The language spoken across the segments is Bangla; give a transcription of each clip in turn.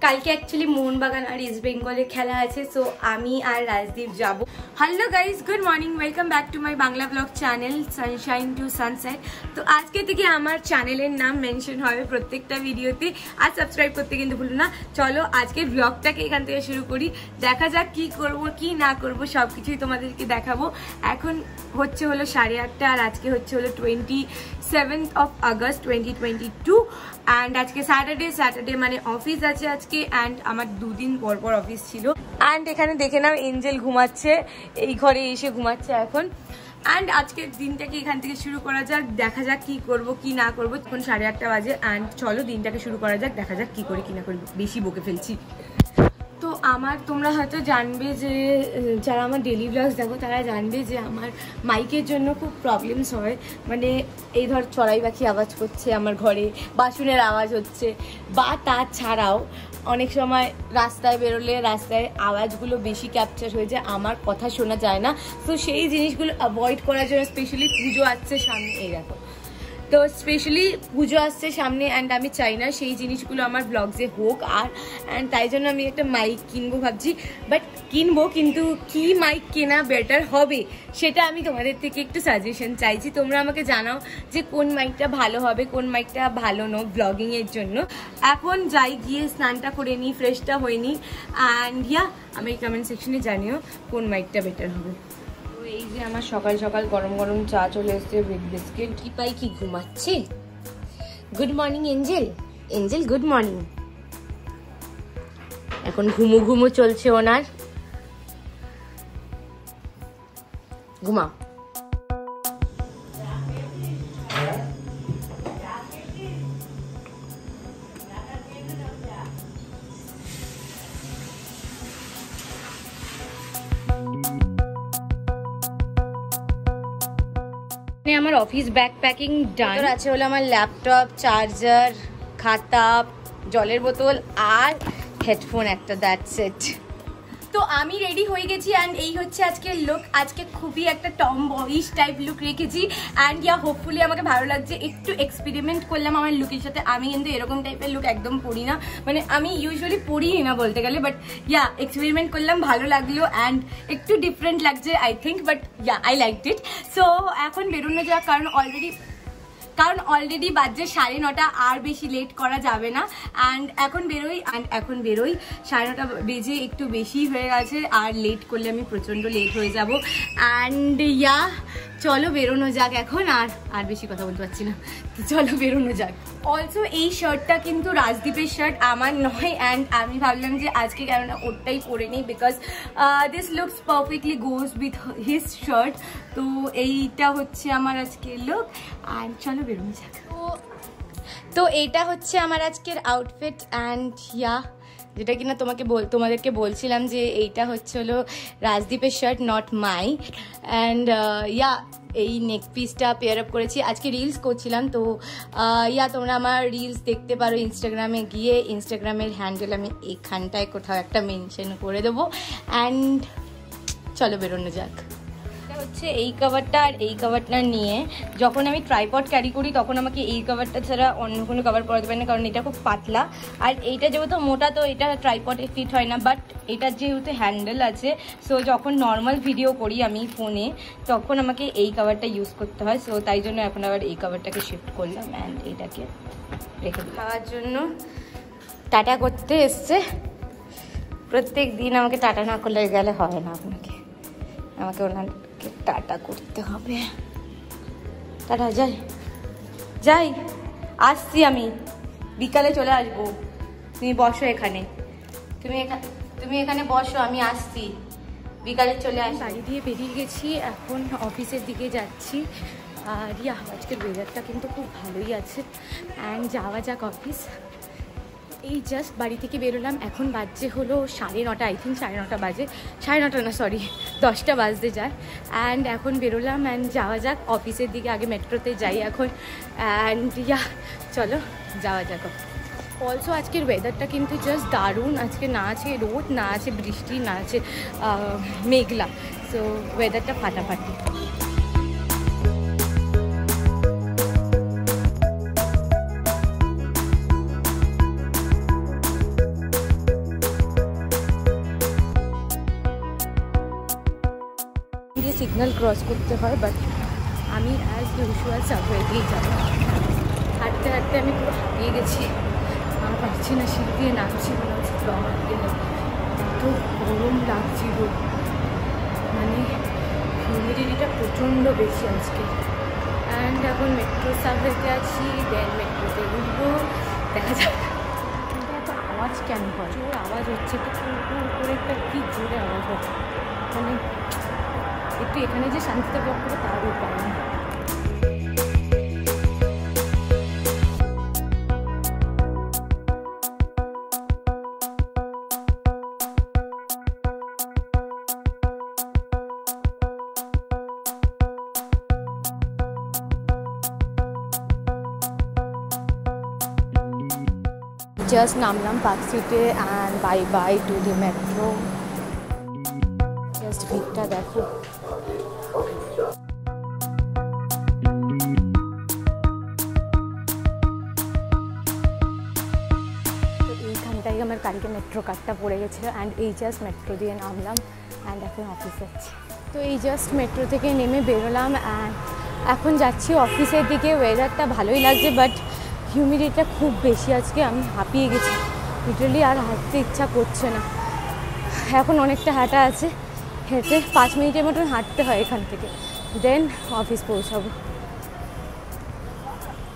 কালকে অ্যাকচুয়ালি মোহনবাগান আর ইস্ট বেঙ্গলের খেলা আছে, সো আমি আর রাজদীপ যাব। Hello guys, good morning, welcome back to my Bangla blog channel sunshine to sunset. তো আজকে থেকে আমার চ্যানেলের নাম মেনশন হবে প্রত্যেকটা ভিডিওতে, আর সাবস্ক্রাইব করতে কিন্তু ভুলো না। চলো আজকে ব্লগটাকে এখান থেকে শুরু করি, দেখা যাক কি করব কি না করব সব কিছুই তোমাদেরকে দেখাবো। এখন হচ্ছে হলো 8:30 আর আজকে হচ্ছে হলো 27th of August 2022 অ্যান্ড আজকে স্যাটারডে মানে অফিস আছে আজকে, অ্যান্ড আমার 2 দিন পর অফিস ছিল। অ্যান্ড এখানে দেখে নাও এঞ্জেল ঘুমাচ্ছে, এই ঘরে এসে ঘুমাচ্ছে এখন। অ্যান্ড আজকের দিনটাকে এখান থেকে শুরু করা যাক, দেখা যাক কি করব কি না করব। এখন 8:30 বাজে অ্যান্ড চলো দিনটাকে শুরু করা যাক, দেখা যাক কি করি কি না করি, বেশি বকে ফেলছি। তো তোমরা হয়তো জানবে যে যারা আমার ডেলি ব্লগস দেখো তারা জানবে যে আমার মাইকের জন্য খুব প্রবলেমস হয়, মানে এই ধর চড়াই পাখি আওয়াজ করছে আমার ঘরে, বাসনের আওয়াজ হচ্ছে, বা তাছাড়াও অনেক সময় রাস্তায় বেরোলে রাস্তায় আওয়াজগুলো বেশি ক্যাপচার হয়ে যায়, আমার কথা শোনা যায় না। তো সেই জিনিসগুলো অ্যাভয়েড করার জন্য স্পেশালি পুজো আসছে সামনে, এই দেখো, তো স্পেশালি পুজো আসছে সামনে অ্যান্ড আমি চাই না সেই জিনিসগুলো আমার ব্লগসে হোক, অ্যান্ড তাই জন্য আমি একটা মাইক কিনবো ভাবছি। বাট কিনবো, কিন্তু কি মাইক কেনা বেটার হবে সেটা আমি তোমাদের থেকে একটু সাজেশন চাইছি। তোমরা আমাকে জানাও যে কোন মাইকটা ভালো হবে, কোন মাইকটা ভালো নো ব্লগিংয়ের জন্য। এখন যাই গিয়ে স্নানটা করে নিই, ফ্রেশটা হয়ে নিই, অ্যান্ড আমি কমেন্ট সেকশনে জানিও কোন মাইকটা বেটার হবে। এই যে আমার সকাল সকাল গরম গরম চা চলে এসছে উইথ বিস্কিট। কি পাই কি ঘুমাচ্ছে। Good morning Angel good morning. এখন ঘুমো চলছে ওনার, ঘুমাও। আমার অফিস ব্যাগ প্যাকিং ডান আছে, হলো আমার ল্যাপটপ, চার্জার, খাতা, জলের বোতল আর হেডফোন একটা, দ্যাটস ইট। তো আমি রেডি হয়ে গেছি অ্যান্ড এই হচ্ছে আজকের লুক। আজকে খুবই একটা টম বয়িশ টাইপ লুক রেখেছি অ্যান্ড হোপফুলি আমাকে ভালো লাগছে। একটু এক্সপেরিমেন্ট করলাম আমার লুকের সাথে। আমি কিন্তু এরকম টাইপের লুক একদম পরি না, মানে আমি ইউজুয়ালি পরিই না বলতে গেলে, বাট এক্সপেরিমেন্ট করলাম, ভালো লাগলো অ্যান্ড একটু ডিফারেন্ট লাগছে I think, but I liked it. So এখন বেরোনো যাক, কারণ অলরেডি বাজে 9:30, আর বেশি লেট করা যাবে না। অ্যান্ড এখন বেরোই 9:30 বেজে একটু বেশি হয়ে গেছে, আর লেট করলে আমি প্রচণ্ড লেট হয়ে যাব। অ্যান্ড চলো বেরোনো যাক এখন, আর বেশি কথা বলতে পারছি না, চলো বেরোনো যাক। অলসো এই শার্টটা কিন্তু রাজদীপের শার্ট, আমার নয়, অ্যান্ড আমি ভাবলাম যে আজকে কেননা ওরটাই পরে নিই, because this looks perfectly goes with his shirt. তো এইটা হচ্ছে আমার আজকের লুক অ্যান্ড চলো বেরোনো যাক। তো এইটা হচ্ছে আমার আজকের আউটফিট অ্যান্ড যেটা কিনা তোমাদেরকে বলছিলাম যে এইটা হচ্ছে হলো রাজদীপের শার্ট, নট মাই। অ্যান্ড এই নেক পিসটা পেয়ার আপ করেছি, আজকে রিলস করছিলাম। তো তোমরা আমার রিলস দেখতে পারো ইনস্টাগ্রামে গিয়ে, ইনস্টাগ্রামের হ্যান্ডেল আমি এখানটায় কোথাও একটা মেনশন করে দেবো। অ্যান্ড চলো বেরোনো যাক। হচ্ছে এই কভারটা আর এই কভারটা নিয়ে যখন আমি ট্রাইপড ক্যারি করি তখন আমাকে এই কভারটা ছাড়া অন্য কোনো কভার পরাতে পারি না, কারণ এটা খুব পাতলা আর এইটা যেহেতু মোটা, তো এটা ট্রাইপডে ফিট হয় না। বাট এটার যেহেতু হ্যান্ডেল আছে, সো যখন নর্মাল ভিডিও করি আমি ফোনে তখন আমাকে এই কভারটা ইউজ করতে হয়। সো তাই জন্য এখন আবার এই কভারটাকে শিফট করলাম অ্যান্ড এটাকে রেখে দিই। খাওয়ার জন্য টাটা করতে এসছে, প্রত্যেক দিন আমাকে টাটা না করলে গেলে হয় না, আমাকে ওনাকে টাটা করতে হবে। টাটা, যাই আসছি, আমি বিকালে চলে আসবো। তুমি বসো এখানে, তুমি এখানে বসো, আমি আসছি, বিকালে চলে আসি। বাড়ি দিয়ে বেরিয়ে গেছি, এখন অফিসের দিকে যাচ্ছি। আর আজকের ওয়েদারটা কিন্তু খুব ভালোই আছে অ্যান্ড যাওয়া যাক অফিস। এই জাস্ট বাড়ি থেকে বেরোলাম, এখন বাজছে হলো 9:30, আই থিঙ্ক 9:30 বাজে, 9:30 না সরি 10টা বাজতে যায়। অ্যান্ড এখন বেরোলাম অ্যান্ড যাওয়া যাক অফিসের দিকে, আগে মেট্রোতে যাই এখন। অ্যান্ড চলো যাওয়া যাক। অলসো আজকের ওয়েদারটা কিন্তু জাস্ট দারুণ, আজকে না আছে রোদ, না আছে বৃষ্টি, না আছে মেঘলা, সো ওয়েদারটা ফাটাফাটি। সিগন্যাল ক্রস করতে হয়, বাট আমি অ্যাজ ইউজুয়াল সাবওয়ে দিয়েই যাবো। হাঁটতে হাঁটতে আমি পুরো হাঁপিয়ে গেছি, আর পারছি না, সিঁড়ি দিয়ে নামছি, মনে হচ্ছে আমার এত গরম লাগছিল, মানে হিউমিডিটিটা প্রচণ্ড বেশি আজকে। অ্যান্ড এখন মেট্রো সাবওয়েতে আছি, দেন মেট্রোতে উঠবো, দেখা যাক। এত আওয়াজ কেন হয়? জোর আওয়াজ হচ্ছে, একটু করে একটা কী জোরে আওয়াজ হচ্ছে, মানে একটু এখানে যে শান্তিতে ব্লক করে তার উপায় নেই। জাস্ট নামলাম পার্ক স্ট্রিটে and bye bye to the metro. Just ভিড়টা দেখো, এইখানটাই আমার কালকে মেট্রো কার্ডটা পড়ে গেছিলো অ্যান্ড এই জাস্ট মেট্রো দিয়ে নামলাম অ্যান্ড এখন অফিসে যাচ্ছি। তো এই জাস্ট মেট্রো থেকে নেমে বেরোলাম অ্যান্ড এখন যাচ্ছি অফিসের দিকে। ওয়েদারটা ভালোই লাগছে, বাট হিউমিডিটিটা খুব বেশি আজকে, আমি হাঁপিয়ে গেছি লিটারালি, আর হাঁটতে ইচ্ছা করছে না। এখন অনেকটা হাঁটা আছে, হেঁটে 5 মিনিটের মতন হাঁটতে হয় এখান থেকে, দেন অফিস পৌঁছাবো।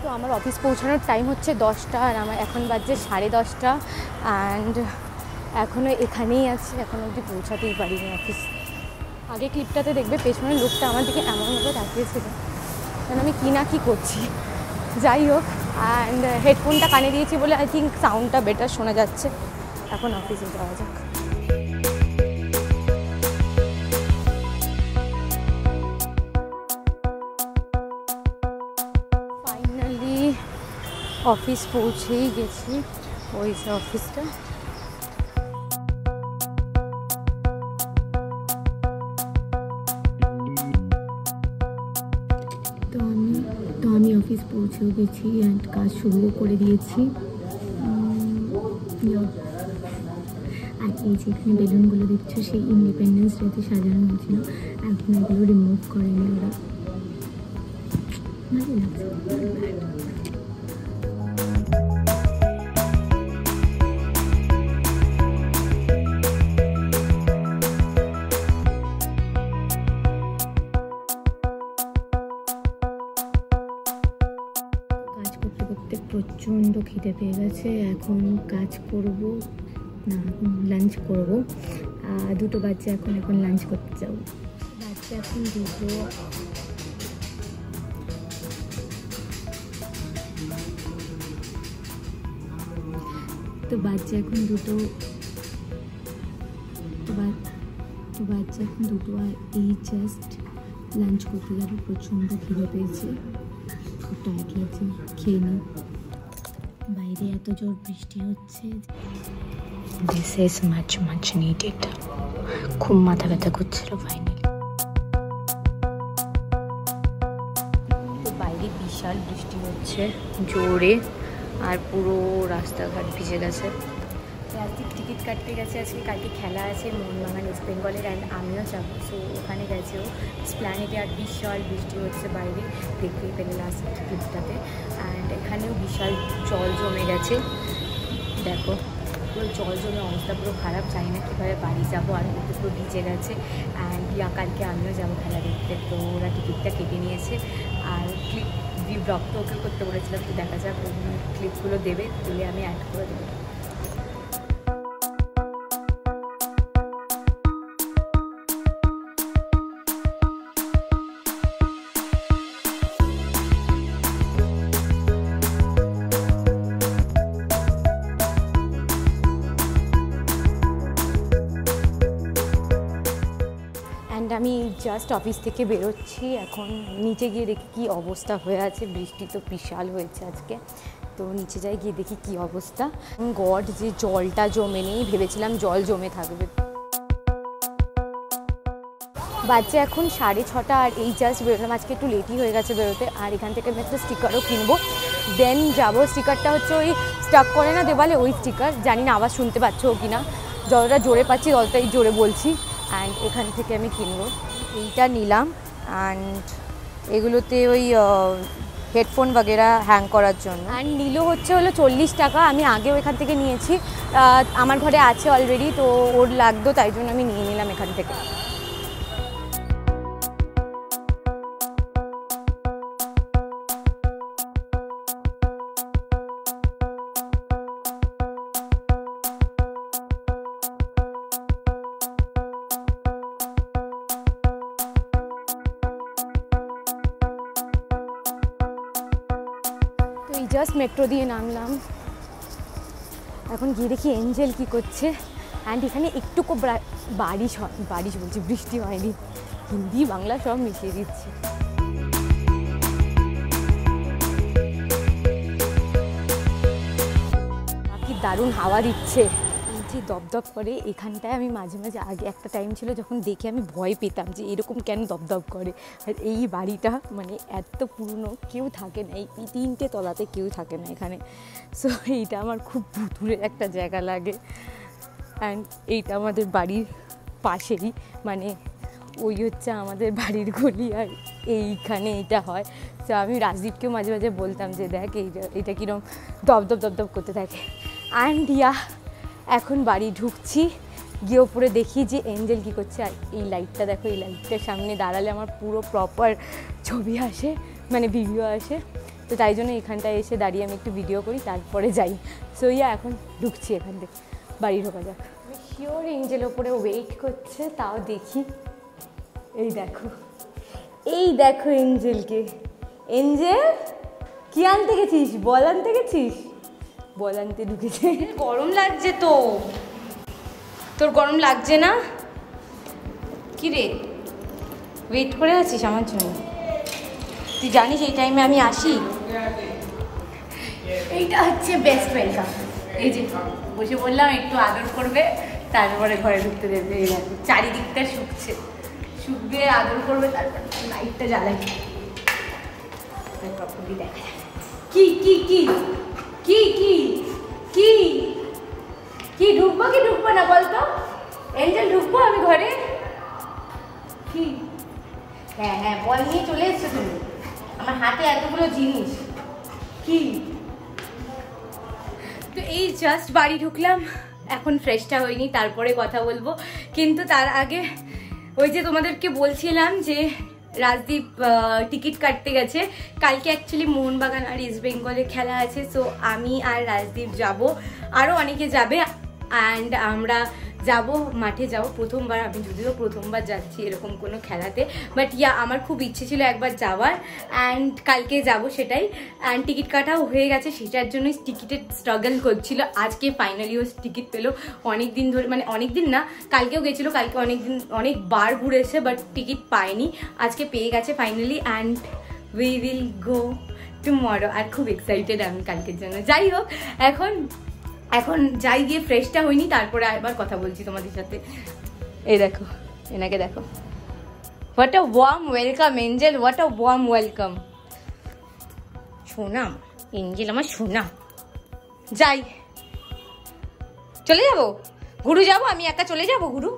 তো আমার অফিস পৌঁছানোর টাইম হচ্ছে 10টা, আর আমার এখন বাজছে 10:30, অ্যান্ড এখনও এখানেই আছি, এখন অবধি পৌঁছাতেই পারিনি অফিস। আগে ক্লিপটাতে দেখবে পেছনের লোকটা আমার দিকে এমনভাবে তাকিয়েছিল কারণ আমি কী না কী করছি। যাই হোক, অ্যান্ড হেডফোনটা কানে দিয়েছি বলে আই থিঙ্ক সাউন্ডটা বেটার শোনা যাচ্ছে। এখন অফিসে যাওয়া যাক। ফাইনালি অফিস পৌঁছেই গেছি, ওই যে অফিসটা। তো আমি অফিস পৌঁছেও গেছি অ্যান্ড কাজ শুরুও করে দিয়েছি। আর এই যে এখানে বেলুনগুলো দেখছো, সেই ইন্ডিপেন্ডেন্স ডেতে সাজানো হয়েছিল, এখন এগুলো রিমুভ করেনি ওরা, ভালো লাগছে। প্রচণ্ড খিদে পেয়ে গেছে, এখন কাজ করব না, লাঞ্চ করব। 2টো বাচ্চা, এখন লাঞ্চ করতে যাবো। বাচ্চা এখন 2টো। তো বাচ্চা এখন 2টো, তো বাচ্চা এখন 2টো, আর এই জাস্ট লাঞ্চ করতে যাবো। প্রচণ্ড খিদে পেয়েছে, খুব টায়ার্ড লাগছে, খেয়ে নিই। বাইরে এত জোর বৃষ্টি হচ্ছে, দিস ইজ মাচ নিডেড। খুব মাথা ব্যথা করছিল ফাইনালি। তো বাইরে বিশাল বৃষ্টি হচ্ছে জোরে, আর পুরো রাস্তাঘাট ভিজে গেছে। রাজদীপ টিকিট কাটতে গেছে আজকে, কালকে খেলা আছে মোহনবাগান ইস্ট বেঙ্গলের, অ্যান্ড আমিও যাবো। সো ওখানে গেছে ও স্প্ল্যানেডে, আর বিশাল বৃষ্টি হচ্ছে বাইরে, দেখতেই পেলে লাস্ট ক্লিপটাতে। অ্যান্ড এখানেও বিশাল জল জমে গেছে, দেখো পুরো জল জমে অবস্থা পুরো খারাপ। জানি না কীভাবে বাড়ি যাবো, আর ওদের পুরো ভিজে গেছে। অ্যান্ড কালকে আমিও যাবো খেলা দেখতে, তো ওরা টিকিটটা কেটে নিয়েছে। আর ক্লিপ ব্লগ তো ওকে করতে বলেছিলাম, তো দেখা যাক ক্লিপগুলো দেবে, তুলে আমি অ্যাড করে দেবো। আমি জাস্ট অফিস থেকে বেরোচ্ছি, এখন নিচে গিয়ে দেখি কী অবস্থা হয়ে আছে। বৃষ্টি তো বিশাল হয়েছে আজকে, তো নিচে যাই, গিয়ে দেখি কী অবস্থা। গড, যে জলটা জমে নেই, ভেবেছিলাম জল জমে থাকবে। বাজে এখন 6:30, আর এই জাস্ট বেরোলাম। আজকে একটু লেটই হয়ে গেছে বেরোতে, আর এখান থেকে আমি একটা স্টিকারও কিনবো, দেন যাবো। স্টিকারটা হচ্ছে ওই স্টাক করে না দেওয়ালে, ওই স্টিকার। জানি না আওয়াজ শুনতে পাচ্ছ কি না, যতটা জোরে পাচ্ছি ততটাই জোরে বলছি। অ্যান্ড এখান থেকে আমি কিনবো। এইটা নিলাম অ্যান্ড এগুলোতে ওই হেডফোন वगैरह হ্যাং করার জন্য। অ্যান্ড নিল হলো 40 টাকা। আমি আগেও এখান থেকে নিয়েছি, আমার ঘরে আছে অলরেডি, তো ওর লাগতো তাই জন্য আমি নিয়ে নিলাম এখান থেকে। জাস্ট মেট্রো দিয়ে নামলাম, এখন গিয়ে দেখি এঞ্জেল কি করছে। অ্যান্ড এখানে একটুকু বারিশ বলছি, বৃষ্টি হয়নি, হিন্দি বাংলা সব মিশিয়ে দিচ্ছে। কি দারুণ হাওয়া দিচ্ছে, যে দপদপ করে এখানটায়। আমি মাঝে মাঝে আগে একটা টাইম ছিল যখন দেখে আমি ভয় পেতাম যে এরকম কেন দপদপ করে। আর এই বাড়িটা মানে এত পুরনো, কেউ থাকে না, এই 3টে তলাতে কেউ থাকে না এখানে। সো এইটা আমার খুব ভুতুরে একটা জায়গা লাগে। অ্যান্ড এইটা আমাদের বাড়ির পাশেই, মানে ওই হচ্ছে আমাদের বাড়ির গলি, আর এইখানে এইটা হয়। তো আমি রাজদীপকেও মাঝে মাঝে বলতাম যে দেখ এইটা কীরকম দপদপ দপদপ করতে থাকে। অ্যান্ড এখন বাড়ি ঢুকছি, গিয়ে ওপরে দেখি যে এঞ্জেল কী করছে। আর এই লাইটটা দেখো, এই লাইটটার সামনে দাঁড়ালে আমার পুরো প্রপার ছবি আসে, মানে ভিডিও আসে। তো তাই জন্য এখানটায় এসে দাঁড়িয়ে আমি একটু ভিডিও করি, তারপরে যাই। সো এখন ঢুকছি এখান থেকে, বাড়ি ঢোকা যাক। শিওর এঞ্জেল ওপরে ওয়েট করছে, তাও দেখি। এই দেখো এঞ্জেলকে। এঞ্জেল কি আনতে গেছিস? বল আনতে গেছিস? বল আনতে ঢুকেছে। গরম লাগছে তো, তোর গরম লাগছে না? কি রে, ওয়েট করে আছিস আমার জন্য? তুই জানিস এই টাইমে আমি আসি? এইটা হচ্ছে বেস্ট ওয়েলকাম। এই যে বসে বললাম একটু আদর করবে, তারপরে ঘরে ঢুকতে দেবে। এই দেখো চারিদিকটা শুকবে, আদর করবে, তারপর লাইটটা জ্বালাই, প্রপারলি দেখা যায়। কি কি কি কি কি কি কি ঢুকবো কি ঢুকবো না বলতো? এঞ্জেল ঢুকবো আমি ঘরে? কি? হ্যাঁ হ্যাঁ, বল নিয়ে চলে এসছো তুমি, আমার হাতে এতগুলো জিনিস। কি? তো এই জাস্ট বাড়ি ঢুকলাম, এখন ফ্রেশটা হয়নি, তারপরে কথা বলবো। কিন্তু তার আগে ওই যে তোমাদেরকে বলছিলাম যে রাজদীপ টিকিট কাটতে গেছে। কালকে অ্যাকচুয়ালি মোহনবাগান আর ইস্ট বেঙ্গলে খেলা আছে। সো আমি আর রাজদীপ যাব, আরও অনেকে যাবে। অ্যান্ড আমরা যাব, মাঠে যাব। প্রথমবার, আমি যদিও প্রথমবার যাচ্ছি এরকম কোনো খেলাতে, বাট আমার খুব ইচ্ছে ছিল একবার যাওয়ার। অ্যান্ড কালকে যাব সেটাই। অ্যান্ড টিকিট কাটাও হয়ে গেছে, সেটার জন্যই টিকিটের স্ট্রাগল করছিল। আজকে ফাইনালি ও টিকিট পেলো। অনেক দিন ধরে, মানে অনেক দিন না, কালকেও গেছিলো, কালকে অনেকবার ঘুরেছে, বাট টিকিট পায়নি। আজকে পেয়ে গেছে finally. And we will go tomorrow. আর খুব এক্সাইটেড আমি কালকের জন্য। যাই হোক, এখন যাই, গিয়ে ফ্রেশটা হয়নি, তারপরে আবার কথা বলছি তোমাদের সাথে। এই দেখো, এনাকে দেখো। What a warm welcome Angel, what a warm welcome. সোনা এঞ্জেল, আমার সোনা। যাই, চলে যাবো ঘুরু, যাবো আমি একা চলে যাবো ঘুরু?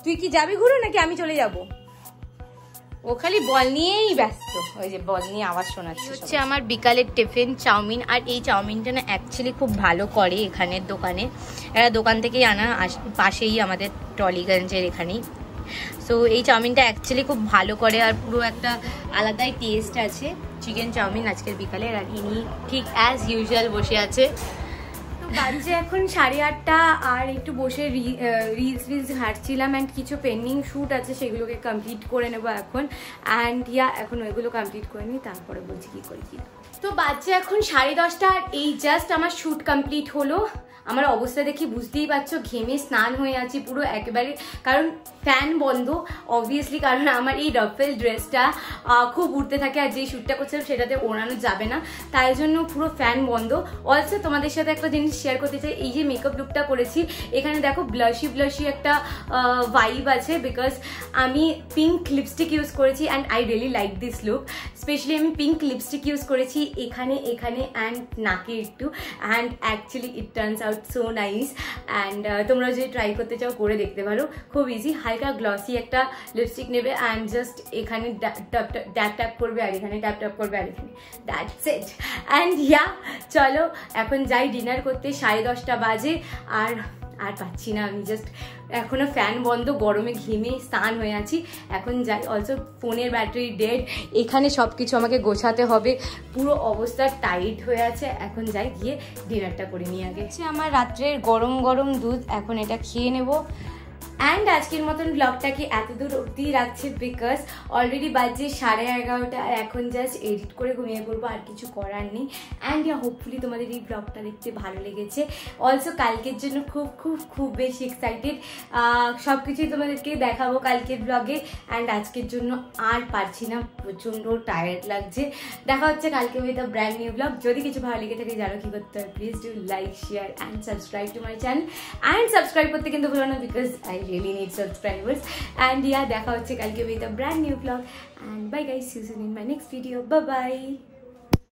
তুই কি যাবি ঘুরু, নাকি আমি চলে যাবো? ও খালি বল নিয়েই ব্যস্ত, ওই যে বল নিয়ে আওয়াজ শোনাচ্ছে। হচ্ছে আমার বিকালের টিফিন চাউমিন। আর এই চাউমিনটা না অ্যাকচুয়ালি খুব ভালো করে এখানের দোকানে, এরা দোকান থেকেই আনা, পাশেই আমাদের টলিগঞ্জের এখানেই। সো এই চাউমিনটা অ্যাকচুয়ালি খুব ভালো করে, আর পুরো একটা আলাদাই টেস্ট আছে চিকেন চাউমিন আজকের বিকালে। আর ইনি ঠিক অ্যাজ ইউজুয়াল বসে আছে। বাজে এখন 8:30, আর একটু বসে রিলস ঘাটছিলাম। অ্যান্ড কিছু পেন্ডিং শ্যুট আছে, সেগুলোকে কমপ্লিট করে নেবো এখন। অ্যান্ড এখন ওইগুলো কমপ্লিট করে নিই, তারপরে বলছি কী করি কি। তো বাজে এখন 10:30, আর এই জাস্ট আমার শ্যুট কমপ্লিট হলো। আমার অবস্থা দেখি বুঝতেই পারছো, ঘেমে স্নান হয়ে আছি পুরো একেবারে, কারণ ফ্যান বন্ধ অবভিয়াসলি, কারণ আমার এই রাফেল ড্রেসটা খুব উঠতে থাকে, আর যেই শ্যুটটা করছিলাম সেটাতে ওড়ানো যাবে না, তাই জন্য পুরো ফ্যান বন্ধ। অলসো তোমাদের সাথে একটা জিনিস শেয়ার করতে চাই, এই যে মেকআপ লুকটা করেছি, এখানে দেখো ব্লাশি একটা ভাইব আছে, বিকজ আমি পিঙ্ক লিপস্টিক ইউজ করেছি। And I really like this look. Specially আমি পিঙ্ক লিপস্টিক ইউজ করেছি এখানে অ্যান্ড নাকে একটু। And actually it turns out so nice. And তোমরা যদি ট্রাই করতে চাও করে দেখতে পারো, খুব ইজি। হালকা গ্লসি একটা লিপস্টিক নেবে অ্যান্ড জাস্ট এখানে ট্যাপ ট্যাপ করবে আর এখানে ট্যাপ ট্যাপ করবে আর এখানে, দ্যাটস ইট। অ্যান্ড ইয়া চলো এখন যাই ডিনার করতে, 10:30 বাজে। আর পাচ্ছি না, আমি জাস্ট এখনো ফ্যান বন্ধ, গরমে ঘেমে স্নান হয়ে আছি। এখন যাই, অলসো ফোনের ব্যাটারি ডেড, এখানে সব কিছু আমাকে গোছাতে হবে, পুরো অবস্থা টাইট হয়ে আছে। এখন যাই, গিয়ে ডিনারটা করে নিয়ে আগে। আমার রাত্রের গরম গরম দুধ, এখন এটা খেয়ে নেবো। অ্যান্ড আজকের মতন ব্লগটাকে এত দূর অব্দি রাখছি বিকজ অলরেডি বাজছে 11:30 আর এখন জাস্ট এডিট করে ঘুমিয়ে পড়বো, আর কিছু করার নেই। অ্যান্ড হোপফুলি তোমাদের এই ব্লগটা দেখতে ভালো লেগেছে। অলসো কালকের জন্য খুব খুব খুব বেশি এক্সাইটেড, সব কিছুই তোমাদেরকে দেখাবো কালকের ব্লগে। অ্যান্ড আজকের জন্য আর পারছি না, প্রচণ্ড টায়ার্ড লাগছে। দেখা হচ্ছে কালকে with a brand new blog. যদি কিছু ভালো লেগে থাকে জানো কি করতে হবে, please do like, share and subscribe to my channel. And subscribe করতে কিন্তু ভুলো না, because I really need subscribers. And yeah, দেখা হচ্ছে কালকে with a brand new vlog. And bye guys, see you soon in my next video. Bye bye.